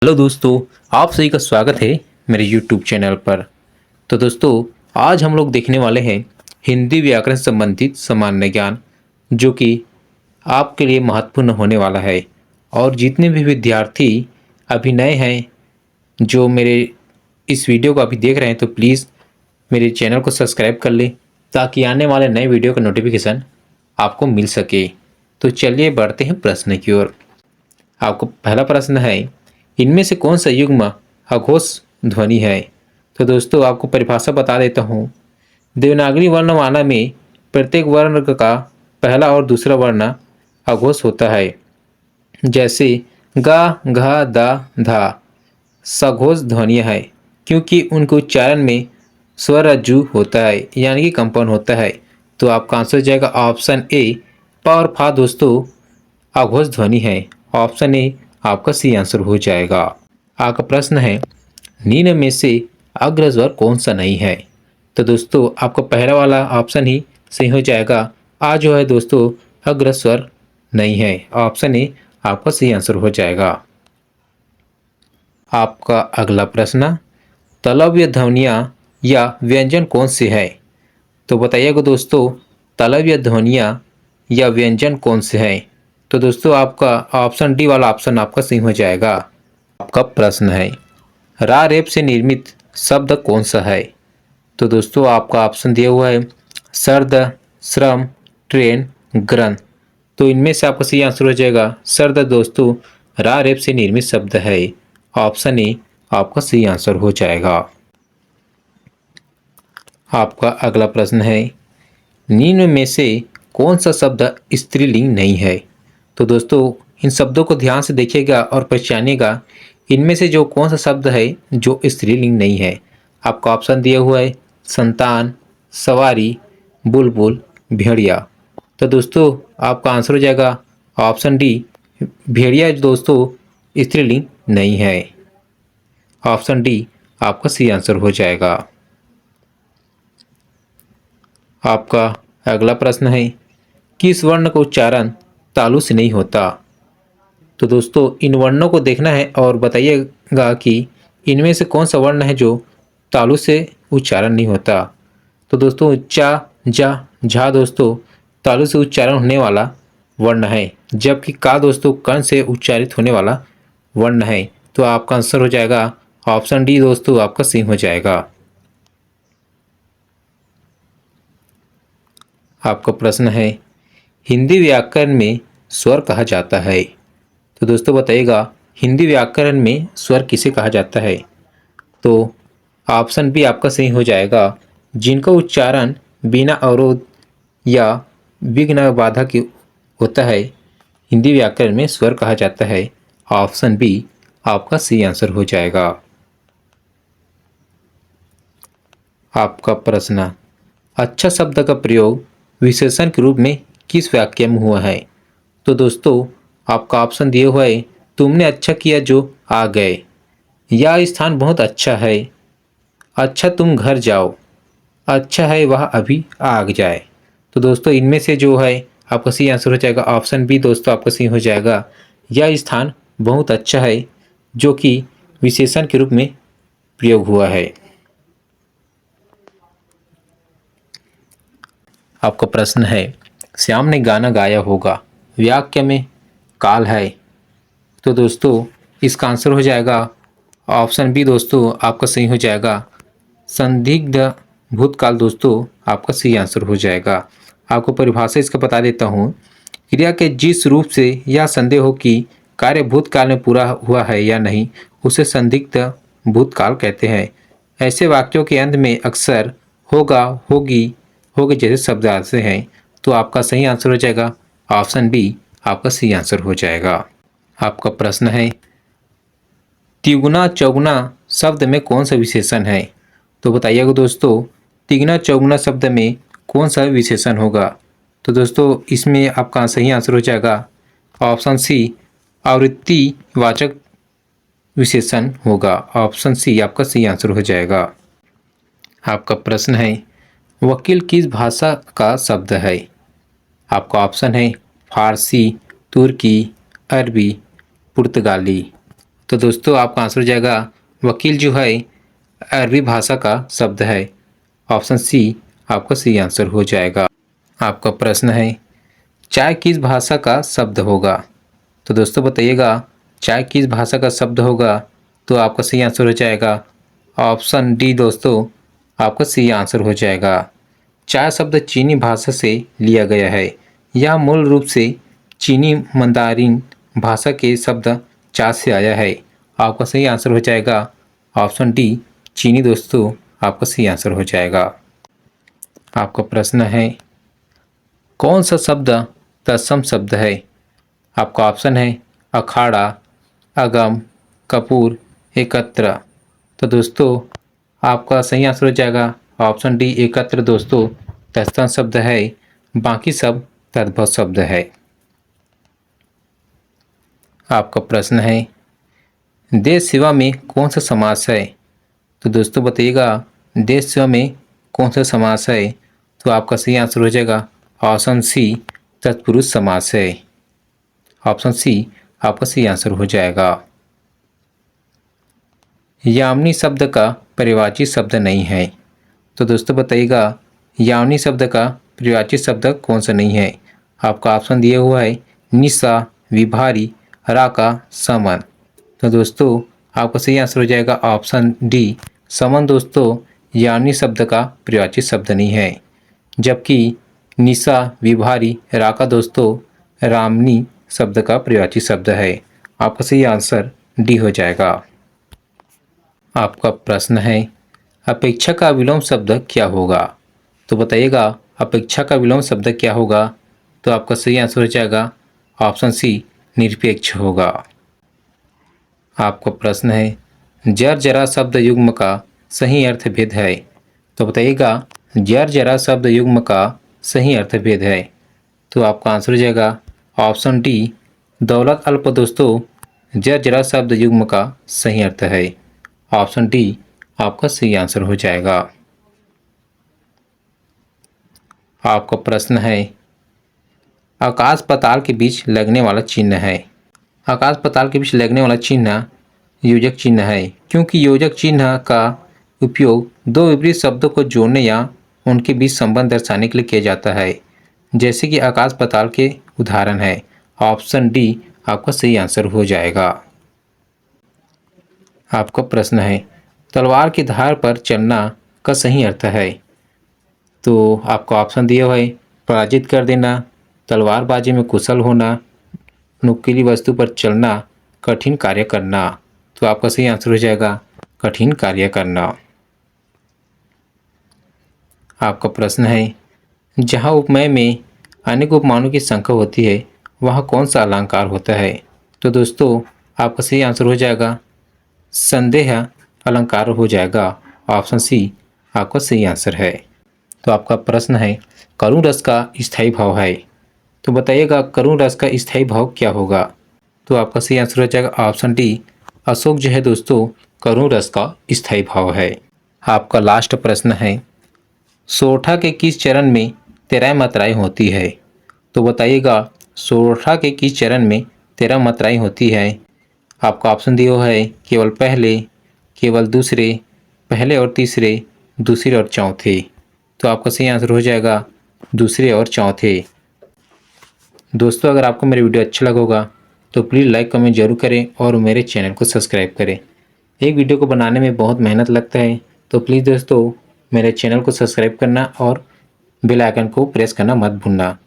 Hello दोस्तों, आप सभी का स्वागत है मेरे यूट्यूब चैनल पर। तो दोस्तों, आज हम लोग देखने वाले हैं हिंदी व्याकरण संबंधित सामान्य ज्ञान, जो कि आपके लिए महत्वपूर्ण होने वाला है। और जितने भी विद्यार्थी अभी नए हैं जो मेरे इस वीडियो को अभी देख रहे हैं, तो प्लीज़ मेरे चैनल को सब्सक्राइब कर लें ताकि आने वाले नए वीडियो का नोटिफिकेशन आपको मिल सके। तो चलिए बढ़ते हैं प्रश्न की ओर। आपको पहला प्रश्न है, इनमें से कौन सा युग्म अघोष ध्वनि है? तो दोस्तों, आपको परिभाषा बता देता हूँ। देवनागरी वर्णमाला में प्रत्येक वर्ण का पहला और दूसरा वर्ण अघोष होता है। जैसे गा, घा, दा, धा सघोष ध्वनियाँ है, क्योंकि उनके उच्चारण में स्वरज्जु होता है, यानी कि कंपन होता है। तो आपका आंसर हो जाएगा ऑप्शन ए, प और फा दोस्तों अघोष ध्वनि है। ऑप्शन ए आपका सी आंसर हो जाएगा। आपका प्रश्न है, निम्न में से अग्रस्वर कौन सा नहीं है? तो दोस्तों, आपका पहला वाला ऑप्शन ही सही हो जाएगा। आ जो है दोस्तों अग्रस्वर नहीं है। ऑप्शन ए आपका सही आंसर हो जाएगा। आपका अगला प्रश्न, तालव्य ध्वनियाँ या व्यंजन कौन से है? तो बताइएगा दोस्तों, तालव्य ध्वनियाँ या व्यंजन कौन से हैं? तो दोस्तों, आपका ऑप्शन डी वाला ऑप्शन आपका सही हो जाएगा। आपका प्रश्न है, रा रेप से निर्मित शब्द कौन सा है? तो दोस्तों, आपका ऑप्शन दिया हुआ है सर्द, श्रम, ट्रेन, ग्रंथ। तो इनमें से आपका सही आंसर हो जाएगा सर्द दोस्तों रा रेप से निर्मित शब्द है। ऑप्शन ए आपका सही आंसर हो जाएगा। आपका अगला प्रश्न है, निम्न में से कौन सा शब्द स्त्रीलिंग नहीं है? तो दोस्तों, इन शब्दों को ध्यान से देखिएगा और पहचानिएगा, इनमें से जो कौन सा शब्द है जो स्त्रीलिंग नहीं है। आपका ऑप्शन दिया हुआ है संतान, सवारी, बुलबुल, भेड़िया। तो दोस्तों, आपका आंसर हो जाएगा ऑप्शन डी, भेड़िया दोस्तों स्त्रीलिंग नहीं है। ऑप्शन डी आपका सी आंसर हो जाएगा। आपका अगला प्रश्न है, किस वर्ण का उच्चारण तालु से नहीं होता? तो दोस्तों, इन वर्णों को देखना है और बताइएगा कि इनमें से कौन सा वर्ण है जो तालु से उच्चारण नहीं होता। तो दोस्तों, चा, जा, झा दोस्तों तालु से उच्चारण होने वाला वर्ण है, जबकि का दोस्तों कर्ण से उच्चारित होने वाला वर्ण है। तो आपका आंसर हो जाएगा ऑप्शन डी दोस्तों आपका सही हो जाएगा। आपका प्रश्न है, हिंदी व्याकरण में स्वर कहा जाता है? तो दोस्तों बताइएगा, हिंदी व्याकरण में स्वर किसे कहा जाता है? तो ऑप्शन बी आपका सही हो जाएगा, जिनका उच्चारण बिना अवरोध या विघ्न बाधा के होता है, हिंदी व्याकरण में स्वर कहा जाता है। ऑप्शन बी आपका सही आंसर हो जाएगा। आपका प्रश्न, अच्छा शब्द का प्रयोग विशेषण के रूप में किस वाक्य में हुआ है? तो दोस्तों, आपका ऑप्शन दिए हुआ है, तुमने अच्छा किया जो आ गए, यह स्थान बहुत अच्छा है, अच्छा तुम घर जाओ, अच्छा है वह अभी आग जाए। तो दोस्तों, इनमें से जो है आपका सही आंसर हो जाएगा ऑप्शन बी दोस्तों आपका सही हो जाएगा, यह स्थान बहुत अच्छा है, जो कि विशेषण के रूप में प्रयोग हुआ है। आपका प्रश्न है, श्याम ने गाना गाया होगा, वाक्य में काल है। तो दोस्तों, इसका आंसर हो जाएगा ऑप्शन बी दोस्तों आपका सही हो जाएगा, संदिग्ध भूतकाल दोस्तों आपका सही आंसर हो जाएगा। आपको परिभाषा इसका बता देता हूँ, क्रिया के जिस रूप से यह संदेह हो कि कार्य भूतकाल में पूरा हुआ है या नहीं, उसे संदिग्ध भूतकाल कहते हैं। ऐसे वाक्यों के अंत में अक्सर होगा, होगी, होगे जैसे शब्द आते हैं। तो आपका सही आंसर हो जाएगा ऑप्शन बी आपका सही आंसर हो जाएगा। आपका प्रश्न है, तिगुना चौगुना शब्द में कौन सा विशेषण है? तो बताइएगा दोस्तों, तिगुना चौगुना शब्द में कौन सा विशेषण होगा? तो दोस्तों, इसमें आपका सही आंसर हो जाएगा ऑप्शन सी, आवृत्तिवाचक विशेषण होगा। ऑप्शन सी आपका सही आंसर हो जाएगा। आपका प्रश्न है, वकील किस भाषा का शब्द है? आपका ऑप्शन है फारसी, तुर्की, अरबी, पुर्तगाली। तो दोस्तों आपका आंसर हो जाएगा वकील जो है अरबी भाषा का शब्द है। ऑप्शन सी आपका सही आंसर हो जाएगा। आपका प्रश्न है चाय किस भाषा का शब्द होगा? तो दोस्तों बताइएगा चाय किस भाषा का शब्द होगा? तो आपका सही आंसर हो जाएगा ऑप्शन डी दोस्तों आपका सही आंसर हो जाएगा। चाय शब्द चीनी भाषा से लिया गया है। यह मूल रूप से चीनी मंदारिन भाषा के शब्द चा से आया है। आपका सही आंसर हो जाएगा ऑप्शन डी चीनी दोस्तों आपका सही आंसर हो जाएगा। आपका प्रश्न है कौन सा शब्द तत्सम शब्द है? आपका ऑप्शन है अखाड़ा, अगम, कपूर, एकत्र। तो दोस्तों आपका सही आंसर हो जाएगा ऑप्शन डी एकत्र दोस्तों तत्सम शब्द है, बाकी सब तद्भव शब्द है। आपका प्रश्न है देश सेवा में कौन सा समास है? तो दोस्तों बताइएगा देश सेवा में कौन सा समास है? तो आपका सही आंसर हो जाएगा ऑप्शन सी तत्पुरुष समास है। ऑप्शन सी आपका सही आंसर हो जाएगा। यामिनी शब्द का पर्यायवाची शब्द नहीं है। तो दोस्तों बताइएगा यामिनी शब्द का पर्यायवाची शब्द कौन सा नहीं है? आपका ऑप्शन दिया हुआ है निशा, विभारी, राका, समन। तो दोस्तों आपका सही आंसर हो जाएगा ऑप्शन डी समन दोस्तों यामिनी शब्द का पर्यायवाची शब्द नहीं है, जबकि निशा, विभारी, राका दोस्तों रामनी शब्द का पर्यायवाची शब्द है। आपका सही आंसर डी हो जाएगा। आपका प्रश्न है अपेक्षा का विलोम शब्द क्या होगा? तो बताइएगा अपेक्षा का विलोम शब्द क्या होगा? तो आपका सही आंसर हो जाएगा ऑप्शन सी निरपेक्ष होगा। आपका प्रश्न है जर जरा शब्द युग्म का सही अर्थ भेद है। तो बताइएगा जर जरा शब्द युग्म का सही अर्थ भेद है। तो आपका आंसर हो जाएगा ऑप्शन डी दौलत अल्प दोस्तों जर जरा शब्द युग्म का सही अर्थ है। ऑप्शन डी आपका सही आंसर हो जाएगा। आपका प्रश्न है आकाश पाताल के बीच लगने वाला चिन्ह है। आकाश पाताल के बीच लगने वाला चिन्ह योजक चिन्ह है, क्योंकि योजक चिन्ह का उपयोग दो विपरीत शब्दों को जोड़ने या उनके बीच संबंध दर्शाने के लिए किया जाता है, जैसे कि आकाश पाताल के उदाहरण है। ऑप्शन डी आपका सही आंसर हो जाएगा। आपका प्रश्न है तलवार की धार पर चलना का सही अर्थ है। तो आपका ऑप्शन दिया हुआ है पराजित कर देना, तलवारबाजी में कुशल होना, नुकीली वस्तु पर चलना, कठिन कार्य करना। तो आपका सही आंसर हो जाएगा कठिन कार्य करना। आपका प्रश्न है जहाँ उपमेय में अनेक उपमानों की संख्या होती है वहाँ कौन सा अलंकार होता है? तो दोस्तों आपका सही आंसर हो जाएगा संदेह अलंकार हो जाएगा। ऑप्शन सी आपका सही आंसर है। तो आपका प्रश्न है करुण रस का स्थायी भाव है। तो बताइएगा करुण रस का स्थायी भाव क्या होगा? तो आपका सही आंसर हो जाएगा ऑप्शन डी अशोक जो है दोस्तों करुण रस का स्थायी भाव है। आपका लास्ट प्रश्न है सोरठा के किस चरण में 13 मात्राएं होती है? तो बताइएगा सोरठा के किस चरण में 13 मात्राएं होती है? आपका ऑप्शन दिया हुआ है केवल पहले, केवल दूसरे, पहले और तीसरे, दूसरे और चौथे। तो आपका सही आंसर हो जाएगा दूसरे और चौथे। दोस्तों अगर आपको मेरी वीडियो अच्छा लगा होगा तो प्लीज़ लाइक कमेंट जरूर करें और मेरे चैनल को सब्सक्राइब करें। एक वीडियो को बनाने में बहुत मेहनत लगता है, तो प्लीज़ दोस्तों मेरे चैनल को सब्सक्राइब करना और बेल आइकन को प्रेस करना मत भूलना।